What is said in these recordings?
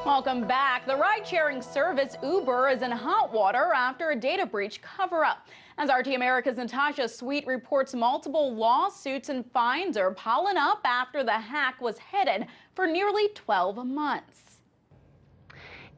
Welcome back. The ride-sharing service Uber is in hot water after a data breach cover-up. As RT America's Natasha Sweatte reports, multiple lawsuits and fines are piling up after the hack was hidden for nearly 12 months.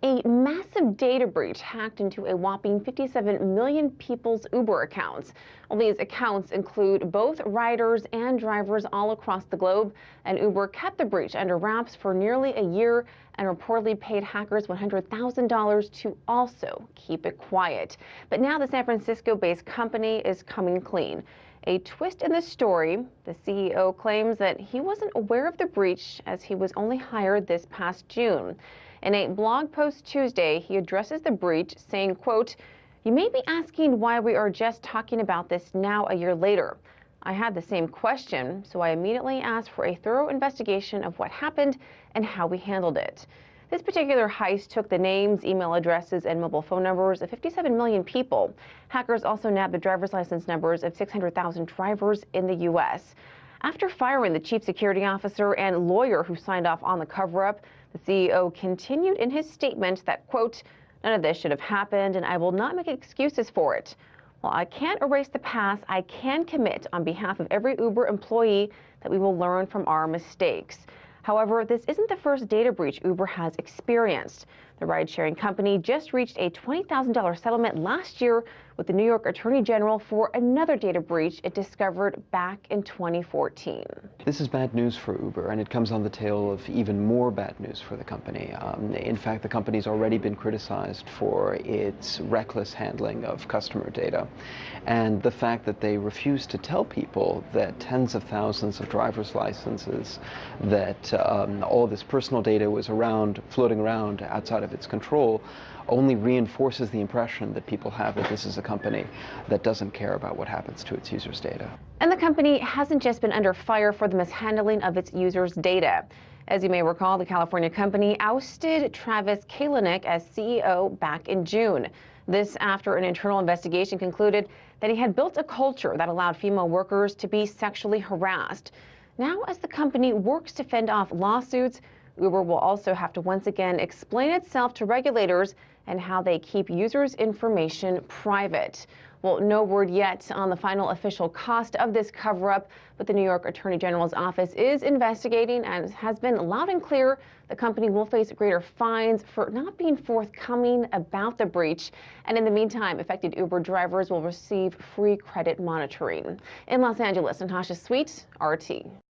A massive data breach hacked into a whopping 57 million people's Uber accounts. Well, these accounts include both riders and drivers all across the globe, and Uber kept the breach under wraps for nearly a year and reportedly paid hackers $100,000 to also keep it quiet. But now the San Francisco-based company is coming clean. A twist in the story, the CEO claims that he wasn't aware of the breach as he was only hired this past June. In a blog post Tuesday, he addresses the breach, saying, quote, "You may be asking why we are just talking about this now a year later. I had the same question, so I immediately asked for a thorough investigation of what happened and how we handled it." This particular heist took the names, email addresses, and mobile phone numbers of 57 million people. Hackers also nabbed the driver's license numbers of 600,000 drivers in the U.S. After firing the chief security officer and lawyer who signed off on the cover-up, the CEO continued in his statement that, quote, "None of this should have happened, and I will not make excuses for it. While I can't erase the past, I can commit on behalf of every Uber employee that we will learn from our mistakes." However, this isn't the first data breach Uber has experienced. The ride-sharing company just reached a $20,000 settlement last year with the New York Attorney General for another data breach it discovered back in 2014. This is bad news for Uber, and it comes on the tail of even more bad news for the company. In fact, the company's already been criticized for its reckless handling of customer data, and the fact that they refused to tell people that tens of thousands of driver's licenses, that all this personal data was floating around outside of its control, only reinforces the impression that people have that this is a company that doesn't care about what happens to its users' data. And the company hasn't just been under fire for the mishandling of its users' data. As you may recall, the California company ousted Travis Kalanick as CEO back in June. This after an internal investigation concluded that he had built a culture that allowed female workers to be sexually harassed. Now, as the company works to fend off lawsuits, Uber will also have to once again explain itself to regulators and how they keep users' information private. Well, no word yet on the final official cost of this cover-up, but the New York Attorney General's office is investigating and has been loud and clear the company will face greater fines for not being forthcoming about the breach. And in the meantime, affected Uber drivers will receive free credit monitoring. In Los Angeles, Natasha Sweatte, RT.